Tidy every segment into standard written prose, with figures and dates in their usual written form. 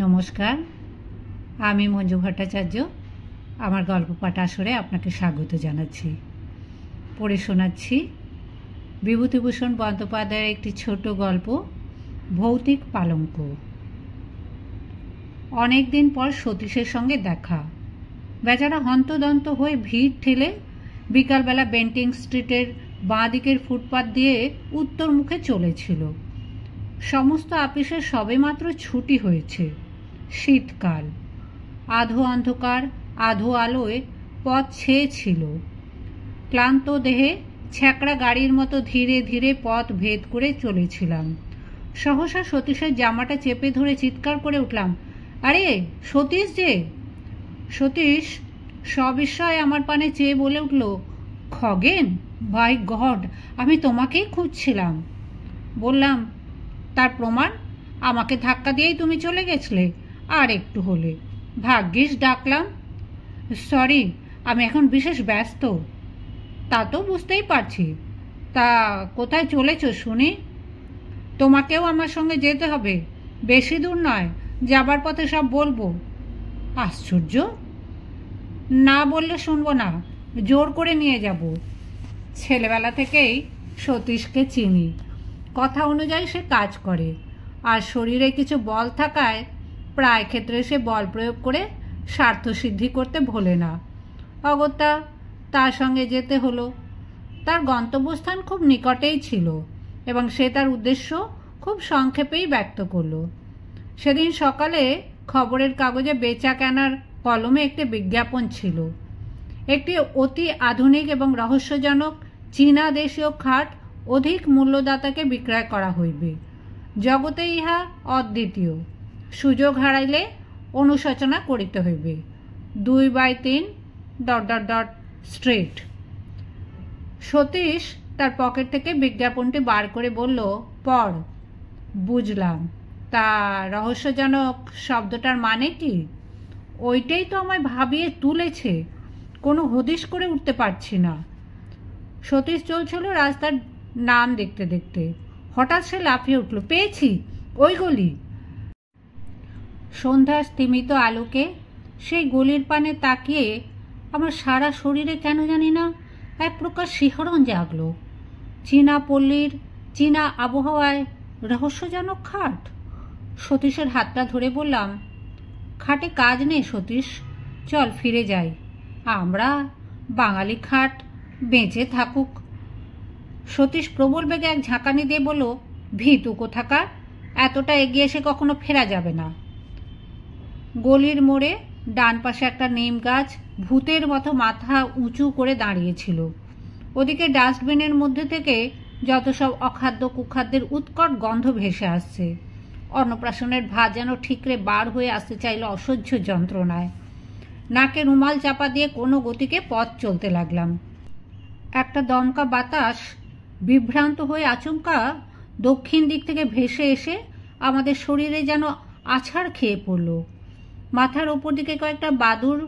নমস্কার, আমি মঞ্জু ভট্টাচার্য। আমার গল্প পাঠ আসরে আপনাকে স্বাগত জানাচ্ছি। পড়ে শোনাচ্ছি বিভূতিভূষণ বন্দ্যোপাধ্যায়ের একটি ছোট গল্প, ভৌতিক পালঙ্ক। অনেক দিন পর সতীশের সঙ্গে দেখা। বেচারা হন্তদন্ত হয়ে ভিড় ঠেলে বিকালবেলা বেন্টিং স্ট্রিটের বাঁ দিকের ফুটপাত দিয়ে উত্তর মুখে চলেছিল। সমস্ত আপিসের সবেমাত্র ছুটি হয়েছে। শীতকাল, আধো অন্ধকার আধো আলোয় পথ ছেয়ে ছিল। ক্লান্ত দেহে ছ্যাঁকড়া গাড়ির মতো ধীরে ধীরে পথ ভেদ করে চলেছিলাম। সহসা সতীশের জামাটা চেপে ধরে চিৎকার করে উঠলাম, আরে সতীশ যে! সতীশ সবিস্ময়ে আমার পানে চেয়ে বলে উঠল, খগেন, বাই গড, আমি তোমাকেই খুঁজছিলাম। বললাম, তার প্রমাণ? আমাকে ধাক্কা দিয়েই তুমি চলে গেছলে। আর একটু হলে, ভাগ্যিস ডাকলাম। সরি, আমি এখন বিশেষ ব্যস্ত। তা তো বুঝতেই পারছি। তা কোথায় চলেছ শুনি? তোমাকেও আমার সঙ্গে যেতে হবে, বেশি দূর নয়, যাবার পথে সব বলবো। আশ্চর্য, না বললে শুনবো না, জোর করে নিয়ে যাব। ছেলেবেলা থেকেই সতীশকে চিনি। কথা অনুযায়ী সে কাজ করে, আর শরীরে কিছু বল থাকায় প্রায় ক্ষেত্রে সে বল প্রয়োগ করে স্বার্থসিদ্ধি করতে ভোলে না। অগত্যা তার সঙ্গে যেতে হলো। তার গন্তব্যস্থান খুব নিকটেই ছিল এবং সে তার উদ্দেশ্য খুব সংক্ষেপেই ব্যক্ত করল। সেদিন সকালে খবরের কাগজে বেচা কেনার কলমে একটি বিজ্ঞাপন ছিল। একটি অতি আধুনিক এবং রহস্যজনক চীনা দেশীয় খাট অধিক মূল্যদাতাকে বিক্রয় করা হইবে। জগতে ইহা অদ্বিতীয়। সুযোগ হারাইলে অনুশোচনা করিতে হইবে। 2/3 স্ট্রিট। সতীশ তার পকেট থেকে বিজ্ঞাপনটি বার করে বলল, পড়। বুঝলাম। তা রহস্যজনক শব্দটার মানে কি? ওইটাই তো আমায় ভাবিয়ে তুলেছে, কোনো হদিশ করে উঠতে পারছি না। সতীশ চলছিল রাস্তার নাম দেখতে দেখতে। হঠাৎ সে লাফিয়ে উঠল, পেয়েছি, ওই গলি। সন্ধ্যার স্তিমিত আলোকে সেই গলির পানে তাকিয়ে আমার সারা শরীরে কেন জানি না এক প্রকার শিহরণ জাগল। চীনা পল্লীর চীনা আবহাওয়ায় রহস্যজনক খাট। সতীশের হাতটা ধরে বললাম, খাটে কাজ নেই সতীশ, চল ফিরে যাই। আমরা বাঙালি খাট বেঁচে থাকুক। সতীশ প্রবল বেগে এক ঝাঁকানি দিয়ে বলল, ভীতু কোথাকার, এতটা এগিয়ে এসে কখনো ফেরা যাবে না। গলির মোড়ে ডান পাশে একটা নিম গাছ ভূতের মতো মাথা উঁচু করে দাঁড়িয়েছিল। ওদিকে ডাস্টবিনের মধ্যে থেকে যত সব অখাদ্য কুখাদ্যের উৎকট গন্ধ ভেসে আসছে। অন্নপ্রাশনের ভাত যেন ঠিকরে বার হয়ে আসতে চাইল অসহ্য যন্ত্রণায়। নাকে রুমাল চাপা দিয়ে কোনো গতিকে পথ চলতে লাগলাম। একটা দমকা বাতাস বিভ্রান্ত হয়ে আচমকা দক্ষিণ দিক থেকে ভেসে এসে আমাদের শরীরে যেন আছাড় খেয়ে পড়ল। মাথার ওপর দিকে কয়েকটা বাদুড়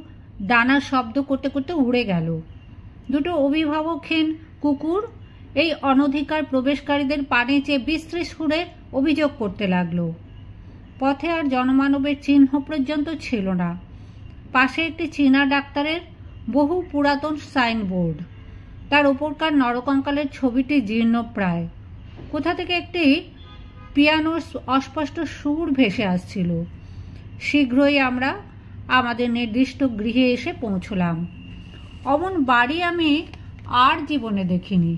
ডানার শব্দ করতে করতে উড়ে গেল। দুটো অভিভাবকহীন কুকুর এই অনধিকার প্রবেশকারীদের পানে চেয়ে বিশ্রী সুরে অভিযোগ করতে লাগলো। পথে আর জনমানবের চিহ্ন পর্যন্ত ছিল না। পাশে একটি চীনা ডাক্তারের বহু পুরাতন সাইনবোর্ড, তার ওপরকার নরকঙ্কালের ছবিটি জীর্ণপ্রায়। কোথা থেকে একটি পিয়ানোর অস্পষ্ট সুর ভেসে আসছিল। শীঘ্রই আমরা আমাদের নির্দিষ্ট গৃহে এসে পৌঁছলাম। অমন বাড়ি আমি আর জীবনে দেখিনি।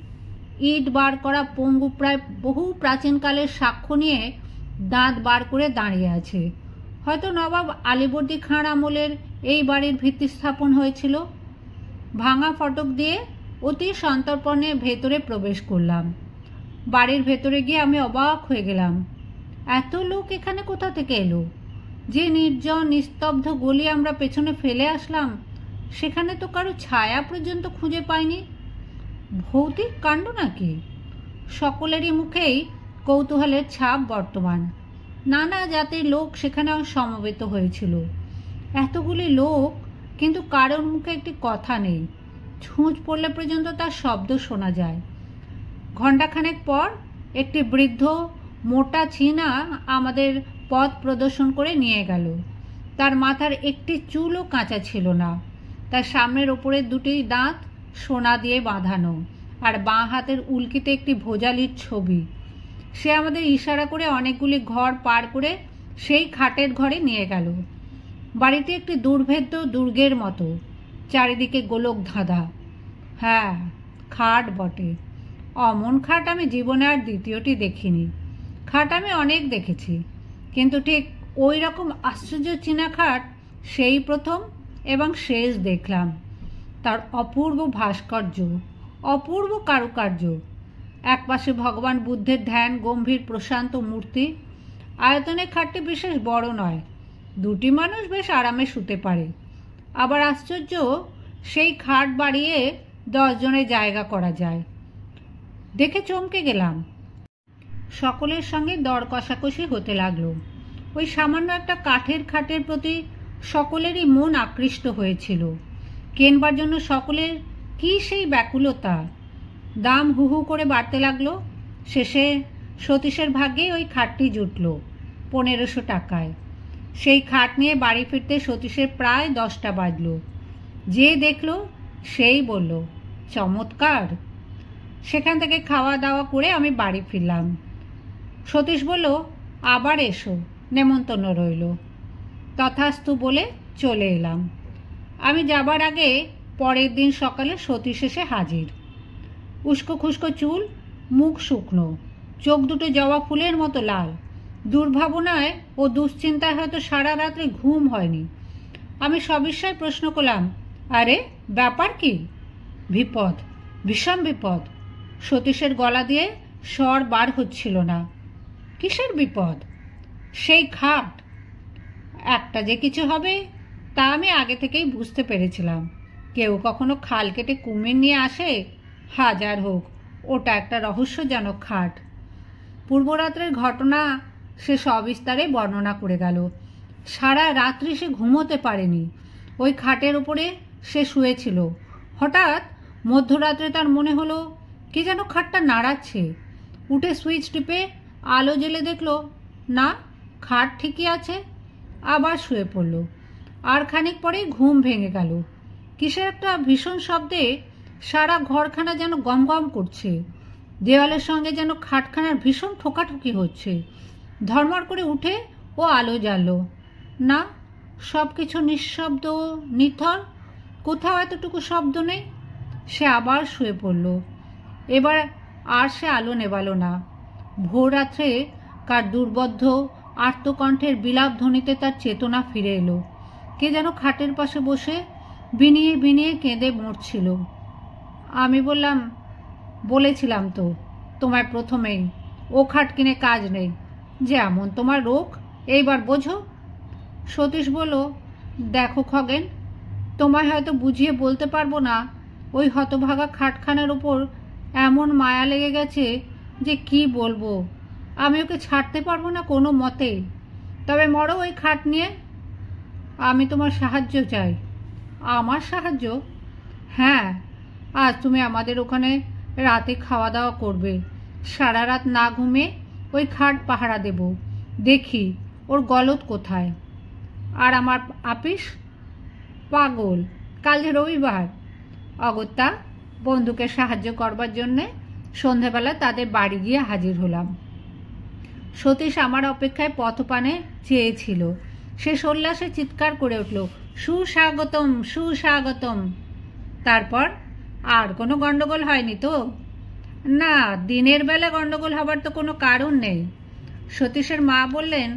ইট বার করা পঙ্গু প্রায় বহু প্রাচীনকালের সাক্ষ্য নিয়ে দাঁত বার করে দাঁড়িয়ে আছে। হয়তো নবাব আলীবর্দী খাঁর আমলের এই বাড়ির ভিত্তি স্থাপন হয়েছিল। ভাঙা ফটক দিয়ে অতি সন্তর্পণে ভেতরে প্রবেশ করলাম। বাড়ির ভেতরে গিয়ে আমি অবাক হয়ে গেলাম। এত লোক এখানে কোথা থেকে এলো? যে নির্জন নিস্তব্ধ গলি আমরা পেছনে ফেলে আসলাম, সেখানে তো কারো ছায়া পর্যন্ত খুঁজে পাইনি। ভৌতিক কাণ্ড নাকি? সকলেরই মুখেই কৌতূহলের ছাপ বর্তমান। নানা জাতির লোক সেখানে সমবেত হয়েছিল। এতগুলি লোক, কিন্তু কারোর মুখে একটি কথা নেই। ছুঁচ পড়লে পর্যন্ত তার শব্দ শোনা যায়। ঘণ্টাখানেক পর একটি বৃদ্ধ মোটা চীনা আমাদের পথ প্রদর্শন করে নিয়ে গেল। তার মাথার একটি চুলও কাঁচা ছিল না। তার সামনের ওপরের দুটি দাঁত সোনা দিয়ে বাঁধানো, আর বাঁ হাতের উল্কিতে একটি ভোজালির ছবি। সে আমাদের ইশারা করে অনেকগুলি ঘর পার করে সেই খাটের ঘরে নিয়ে গেল। বাড়িটি একটি দুর্ভেদ্য দুর্গের মতো, চারিদিকে গোলক ধাঁধা। হ্যাঁ, খাট বটে। অমন খাট আমি জীবনে আর দ্বিতীয়টি দেখিনি। খাট আমি অনেক দেখেছি, কিন্তু ঠিক ওই রকম আশ্চর্য চীনা খাট সেই প্রথম এবং শেষ দেখলাম। তার অপূর্ব ভাস্কর্য, অপূর্ব কারুকার্য। একপাশে ভগবান বুদ্ধের ধ্যান গম্ভীর প্রশান্ত মূর্তি। আয়তনে খাটটি বিশেষ বড় নয়, দুটি মানুষ বেশ আরামে শুতে পারে। আবার আশ্চর্য, সেই খাট বাড়িয়ে 10 জনের জায়গা করা যায়। দেখে চমকে গেলাম। সকলের সঙ্গে দর কষাকষি হতে লাগলো। ওই সামান্য একটা কাঠের খাটের প্রতি সকলেরই মন আকৃষ্ট হয়েছিল। কেনবার জন্য সকলের কি সেই ব্যাকুলতা! দাম হু হু করে বাড়তে লাগলো। শেষে সতীশের ভাগ্যে ওই খাটটি জুটল 1500 টাকায়। সেই খাট নিয়ে বাড়ি ফিরতে সতীশের প্রায় 10টা বাজল। যে দেখল সেই বলল, চমৎকার। সেখান থেকে খাওয়া দাওয়া করে আমি বাড়ি ফিরলাম। সতীশ বলল, আবার এসো, নেমন্তন্ন রইল। তথাস্তু বলে চলে এলাম। আমি যাবার আগে পরের দিন সকালে সতীশ এসে হাজির। উস্কো খুস্কো চুল, মুখ শুকনো, চোখ দুটো জবা ফুলের মতো লাল। দুর্ভাবনায় ও দুশ্চিন্তায় হয়তো সারা রাত্রে ঘুম হয়নি। আমি সবিস্ময়ে প্রশ্ন করলাম, আরে ব্যাপার কি? বিপদ, ভীষণ বিপদ। সতীশের গলা দিয়ে স্বর বার হচ্ছিল না। কিসের বিপদ? সেই খাট। একটা যে কিছু হবে তা আমি আগে থেকেই বুঝতে পেরেছিলাম। কেউ কখনো খাল কেটে কুমির নিয়ে আসে? হাজার হোক, ওটা একটা রহস্যজনক খাট। পূর্বরাত্রের ঘটনা সে সবিস্তারে বর্ণনা করে গেল। সারা রাত্রি সে ঘুমোতে পারেনি। ওই খাটের উপরে সে শুয়েছিল। হঠাৎ মধ্যরাত্রে তার মনে হলো কি যেন খাটটা নাড়াচ্ছে। উঠে সুইচ টিপে আলো জ্বেলে দেখল না, খাট ঠিকই আছে। আবার শুয়ে পড়ল। আর খানিক পরেই ঘুম ভেঙে গেল। কিসের একটা ভীষণ শব্দে সারা ঘরখানা যেন গম গম করছে। দেওয়ালের সঙ্গে যেন খাটখানার ভীষণ ঠোকাঠুকি হচ্ছে। ধর্মর করে উঠে ও আলো জ্বালল। না, সব কিছু নিঃশব্দ, নিথর, কোথাও এতটুকু শব্দ নেই। সে আবার শুয়ে পড়ল। এবার আর সে আলো নেবালো না। ভোর রাত্রে কার দুর্বদ্ধ আর্তকণ্ঠের বিলাপ ধ্বনিতে তার চেতনা ফিরে এলো। কে যেন খাটের পাশে বসে বিনিয়ে বিনিয়ে কেঁদে মরছিল। আমি বললাম, বলেছিলাম তো তোমায় প্রথমেই, ও খাট কিনে কাজ নেই। যেমন তোমার রোগ, এইবার বোঝো। সতীশ বলল, দেখো খগেন, তোমায় হয়তো বুঝিয়ে বলতে পারবো না। ওই হতভাগা খাটখানার ওপর এমন মায়া লেগে গেছে যে কি বলবো। আমি ওকে ছাড়তে পারবো না কোনো মতে। তবে মরো ওই খাট নিয়ে। আমি তোমার সাহায্য চাই। আমার সাহায্য? হ্যাঁ, আজ তুমি আমাদের ওখানে রাতে খাওয়া দাওয়া করবে। সারা রাত না ঘুমে ওই খাট পাহারা দেব। দেখি ওর গলদ কোথায়। আর আমার আপিস? পাগল, কাল যে রবিবার। অগত্যা বন্ধুকে সাহায্য করবার জন্যে সন্ধেবেলা তাদের বাড়ি গিয়ে হাজির হলাম। সতীশ আমার অপেক্ষায় পথপানে চেয়েছিল। সে সোল্লাসে চিৎকার করে উঠল, সুস্বাগতম, সুস্বাগতম। তারপর আর কোনো গণ্ডগোল হয়নি তো? না, দিনের বেলা গণ্ডগোল হবার তো কোনো কারণ নেই। সতীশের মা বললেন,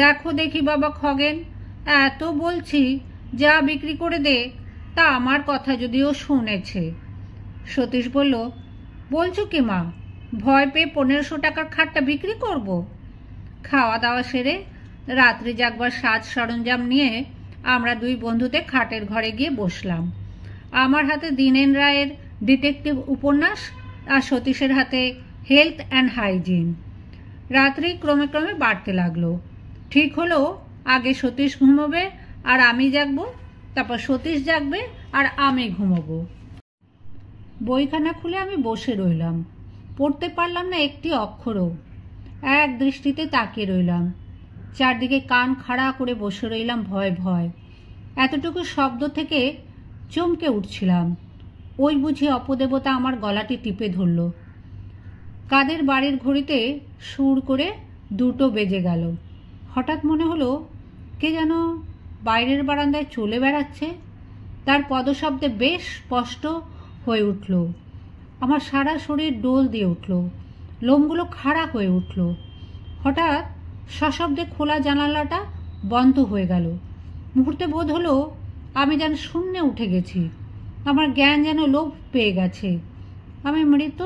দেখো দেখি বাবা খগেন, এত বলছি যা বিক্রি করে দে, তা আমার কথা যদিও শুনেছে। সতীশ বলল, বলছো কি মা, ভয় পেয়ে 1500 টাকার খাটটা বিক্রি করব? খাওয়া দাওয়া সেরে রাত্রি জাগবার সাজ সরঞ্জাম নিয়ে আমরা দুই বন্ধুতে খাটের ঘরে গিয়ে বসলাম। আমার হাতে দীনেন রায়ের ডিটেকটিভ উপন্যাস, আর সতীশের হাতে হেলথ অ্যান্ড হাইজিন। রাত্রি ক্রমে ক্রমে বাড়তে লাগলো। ঠিক হলো আগে সতীশ ঘুমোবে আর আমি জাগবো, তারপর সতীশ জাগবে আর আমি ঘুমোবো। বইখানা খুলে আমি বসে রইলাম। পড়তে পারলাম না একটি অক্ষরও। এক দৃষ্টিতে তাকিয়ে রইলাম। চারদিকে কান খাড়া করে বসে রইলাম ভয় ভয়। এতটুকু শব্দ থেকে চমকে উঠছিলাম। ওই বুঝি অপদেবতা আমার গলাটি টিপে ধরল। কাদের বাড়ির ঘড়িতে সুর করে 2টো বেজে গেল। হঠাৎ মনে হলো কে যেন বাইরের বারান্দায় চলে বেড়াচ্ছে। তার পদশব্দে বেশ স্পষ্ট হয়ে উঠল। আমার সারা শরীর ডোল দিয়ে উঠল, লোমগুলো খাড়া হয়ে উঠল। হঠাৎ সশব্দে খোলা জানালাটা বন্ধ হয়ে গেল। মুহূর্তে বোধ হলো আমি যেন শূন্যে উঠে গেছি। আমার জ্ঞান যেন লোপ পেয়ে গেছে। আমি মৃত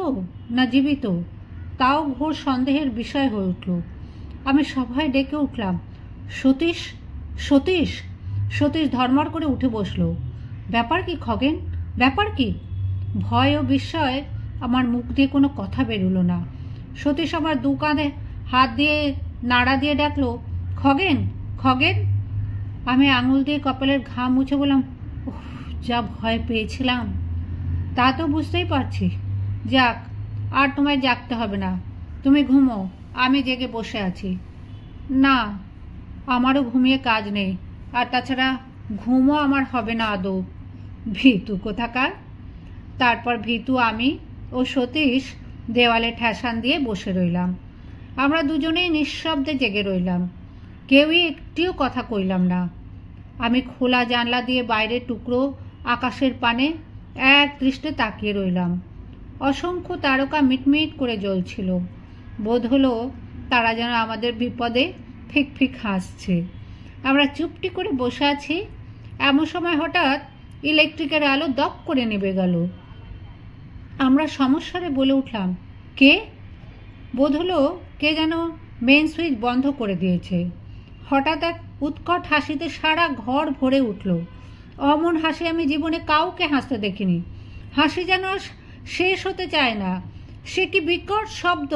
না জীবিত তাও ঘোর সন্দেহের বিষয় হয়ে উঠল। আমি সভায় ডেকে উঠলাম, সতীশ, সতীশ। সতীশ ধর্মর করে উঠে বসল। ব্যাপার কি খগেন, ব্যাপার কি? ভয় ও বিস্ময় আমার মুখ দিয়ে কোনো কথা বেরোলো না। সতীশ আমার 2 কাঁধে হাত দিয়ে নাড়া দিয়ে ডাকলো, খগেন, খগেন। আমি আঙুল দিয়ে কপালের ঘাম মুছে বললাম, উফ, যা ভয় পেয়েছিলাম। তা তো বুঝতেই পারছি। যাক, আর তোমায় জাগতে হবে না, তুমি ঘুমো, আমি জেগে বসে আছি। না, আমারও ঘুমিয়ে কাজ নেই, আর তাছাড়া ঘুমও আমার হবে না আদৌ। ভীতু কোথাকার। তারপর ভীতু, আমি ও সতীশ দেওয়ালে ঠেসান দিয়ে বসে রইলাম। আমরা দুজনেই নিঃশব্দে জেগে রইলাম। কেউই একটিও কথা কইলাম না। আমি খোলা জানলা দিয়ে বাইরের টুকরো আকাশের পানে এক দৃষ্টে তাকিয়ে রইলাম। অসংখ্য তারকা মিটমিট করে জ্বলছিল। বোধ হলো তারা যেন আমাদের বিপদে ফিক ফিক হাসছে। আমরা চুপটি করে বসে আছি। এমন সময় হঠাৎ ইলেকট্রিকের আলো দপ করে নেবে গেল। আমরা সমস্যারে বলে উঠলাম, কে? বোধ হলো কে যেন মেন সুইচ বন্ধ করে দিয়েছে। হঠাৎ এক উৎকট হাসিতে সারা ঘর ভরে উঠল। অমন হাসি আমি জীবনে কাউকে হাসতে দেখিনি। হাসি যেন শেষ হতে চায় না। সে কি বিকট শব্দ!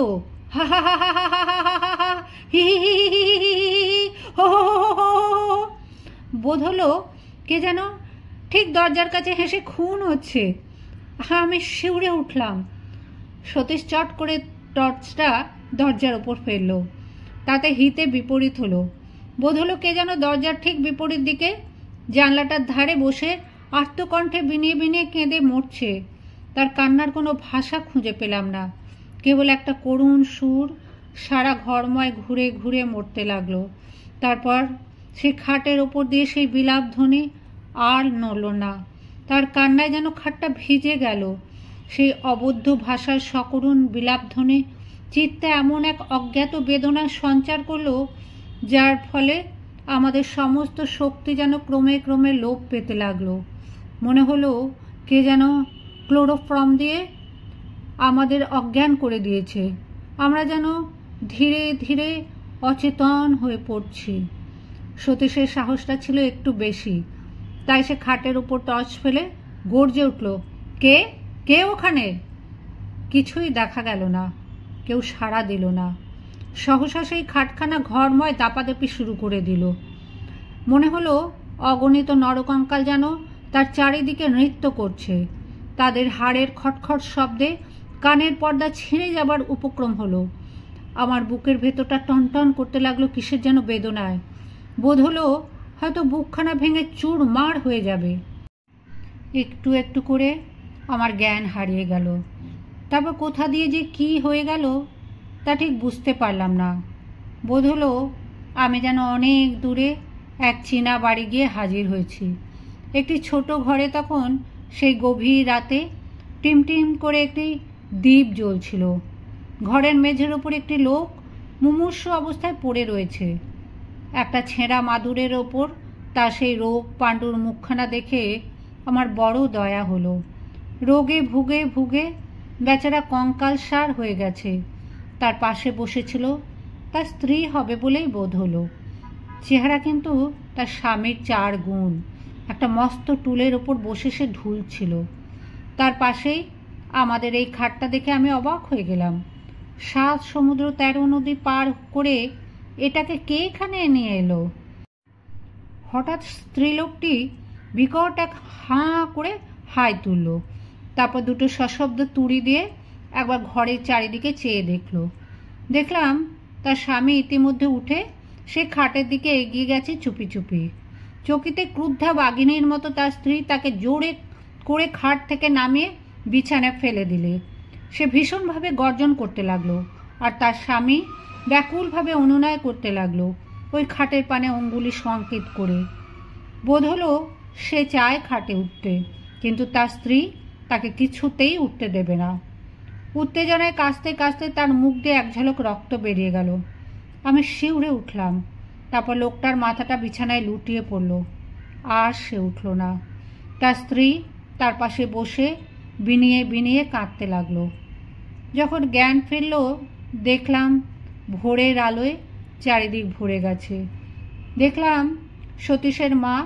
হা হা হা হা হা হা হা হা হা, হি হি হি হি হি হি, হো হো হো হো। বোধ হলো কে যেন ঠিক দরজার কাছে হেসে খুন হচ্ছে। আমি শিউরে উঠলাম। সতীশ চট করে টর্চটা দরজার ওপর ফেলল। তাতে হিতে বিপরীত হলো। বোধ হলো কে যেন দরজার ঠিক বিপরীত দিকে জানলাটার ধারে বসে আর্তকণ্ঠে বিনিয়ে বিনিয়ে কেঁদে মরছে। তার কান্নার কোনো ভাষা খুঁজে পেলাম না। কেবল একটা করুণ সুর সারা ঘরময় ঘুরে ঘুরে মরতে লাগলো। তারপর সেই খাটের ওপর দিয়ে সেই বিলাপ ধ্বনি আর নড়ল না। তার কান্নায় যেন খাটটা ভিজে গেল। সেই অবদ্ধ ভাষার সকরুণ বিলাপধ্বনি চিত্তে এমন এক অজ্ঞাত বেদনার সঞ্চার করলো, যার ফলে আমাদের সমস্ত শক্তি যেন ক্রমে ক্রমে লোপ পেতে লাগলো। মনে হলো কে যেন ক্লোরোফর্ম দিয়ে আমাদের অজ্ঞান করে দিয়েছে। আমরা যেন ধীরে ধীরে অচেতন হয়ে পড়ছি। সতীশের সাহসটা ছিল একটু বেশি, তাই সে খাটের উপর টর্চ ফেলে গর্জে উঠল, কে? কে ওখানে? কিছুই দেখা গেল না। কেউ সাড়া দিল না। সহসা সেই খাটখানা ঘরময় দাপাদাপি শুরু করে দিল। মনে হলো অগণিত নরকঙ্কাল যেন তার চারিদিকে নৃত্য করছে। তাদের হাড়ের খটখট শব্দে কানের পর্দা ছিঁড়ে যাবার উপক্রম হলো। আমার বুকের ভেতরটা টনটন করতে লাগলো কিসের যেন বেদনায়। বোধ হলো হয়তো বুকখানা ভেঙে চুরমার হয়ে যাবে। একটু একটু করে আমার জ্ঞান হারিয়ে গেল। তারপর কোথা দিয়ে যে কি হয়ে গেল তা ঠিক বুঝতে পারলাম না। বোধ হলো আমি যেন অনেক দূরে এক চীনা বাড়ি গিয়ে হাজির হয়েছি। একটি ছোট ঘরে তখন সেই গভীর রাতে টিমটিম করে একটি দ্বীপ জ্বলছিল। ঘরের মেঝের ওপর একটি লোক মুমূর্ষু অবস্থায় পড়ে রয়েছে। একটা ছেঁড়া মাদুরের ওপর তার সেই রোগ পাণ্ডুর মুখখানা দেখে আমার বড় দয়া হলো। রোগে ভুগে ভুগে বেচারা কঙ্কালসার হয়ে গেছে। তার পাশে বসেছিল তার স্ত্রী হবে বলেই বোধ হলো। চেহারা কিন্তু তার স্বামীর 4 গুণ। একটা মস্ত টুলের ওপর বসে সে ঢুলছিল। তার পাশেই আমাদের এই খাটটা দেখে আমি অবাক হয়ে গেলাম। 7 সমুদ্র 13 নদী পার করে এটাকে কে এখানে নিয়ে এলো? হঠাৎ স্ত্রীলোকটি বিকট এক হাঁ করে হাই তুলল। তারপর 2টো সশব্দ তুড়ি দিয়ে একবার ঘরের চারিদিকে চেয়ে দেখলাম তার স্বামী ইতিমধ্যে উঠে সে খাটের দিকে এগিয়ে গেছে চুপি চুপি। চকিতে ক্রুদ্ধা বাঘিনীর মতো তার স্ত্রী তাকে জোরে করে খাট থেকে নামিয়ে বিছানায় ফেলে দিলে। সে ভীষণভাবে গর্জন করতে লাগলো, আর তার স্বামী ব্যাকুলভাবে অনুনয় করতে লাগলো ওই খাটের পানে অঙ্গুলি সংকেত করে। বোধ হলো সে চায় খাটে উঠতে, কিন্তু তার স্ত্রী তাকে কিছুতেই উঠতে দেবে না। উত্তেজনায় কাঁচতে কাঁচতে তার মুখ দিয়ে এক ঝলক রক্ত বেরিয়ে গেল। আমি শিউরে উঠলাম। তারপর লোকটার মাথাটা বিছানায় লুটিয়ে পড়ল। আর সে উঠল না। তার স্ত্রী তার পাশে বসে বিনিয়ে বিনিয়ে কাঁদতে লাগলো। যখন জ্ঞান ফিরল, দেখলাম ভোরের আলোয় চারিদিক ভরে গেছে। দেখলাম সতীশের মা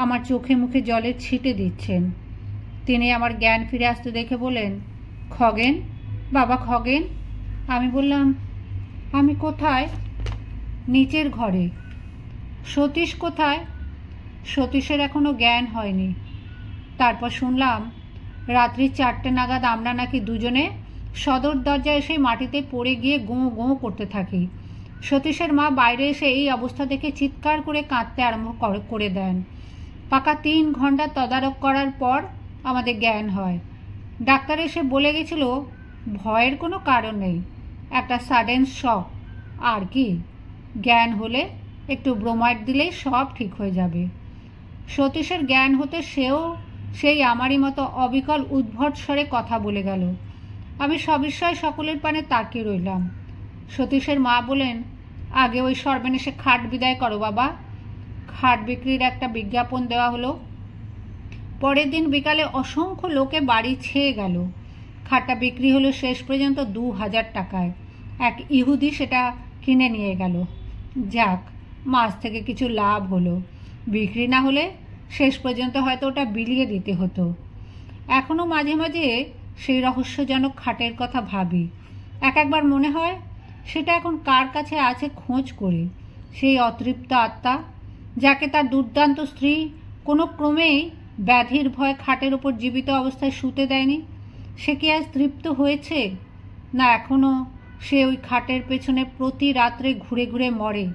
আমার চোখে মুখে জলের ছিটে দিচ্ছেন। তিনি আমার জ্ঞান ফিরে আসতে দেখে বলেন, খগেন, বাবা খগেন। আমি বললাম, আমি কোথায়? নিচের ঘরে। সতীশ কোথায়? সতীশের এখনো জ্ঞান হয়নি। তারপর শুনলাম রাত্রি 4টে নাগাদ আমরা নাকি দুজনে সদর দরজায় এসে মাটিতে পড়ে গিয়ে গোঁ গোঁ করতে থাকি। সতীশের মা বাইরে এসে এই অবস্থা দেখে চিৎকার করে কাঁদতে আরম্ভ করে দেন। পাকা 3 ঘন্টা তদারক করার পর আমাদের জ্ঞান হয়। ডাক্তার এসে বলে গেছিল ভয়ের কোনো কারণ নেই, একটা সাডেন শক, আর কি। জ্ঞান হলে একটু ব্রোমাইড দিলেই সব ঠিক হয়ে যাবে। সতীশের জ্ঞান হতে সেও সেই আমারই মতো অবিকল উদ্ভট স্বরে কথা বলে গেল। আমি সবিস্ময়ে সকলের পানে তাকিয়ে রইলাম। সতীশের মা বলেন, আগে ওই সর্বনেশে খাট বিদায় করো বাবা। খাট বিক্রির একটা বিজ্ঞাপন দেওয়া হলো। পরের দিন বিকালে অসংখ্য লোকে বাড়ি ছেয়ে গেল। খাটটা বিক্রি হলো শেষ পর্যন্ত 2000 টাকায়। এক ইহুদি সেটা কিনে নিয়ে গেল। যাক, মাছ থেকে কিছু লাভ হলো। বিক্রি না হলে শেষ পর্যন্ত হয়তো ওটা বিলিয়ে দিতে হতো। এখনও মাঝে মাঝে সেই রহস্যজনক খাটের কথা ভাবি। একবার মনে হয় সেটা এখন কার কাছে আছে খোঁজ করি। সেই অতৃপ্ত আত্মা, যাকে তার দুর্দান্ত স্ত্রী কোনো ক্রমেই ব্যাধির ভয় খাটের ওপর জীবিত অবস্থায় শুতে দেয়নি, সে কি আজ তৃপ্ত হয়েছে, না এখনও সে ওই খাটের পেছনে প্রতি রাত্রে ঘুরে ঘুরে মরে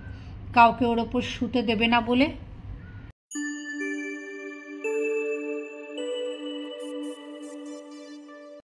কাউকে ওর ওপর শুতে দেবে না বলে।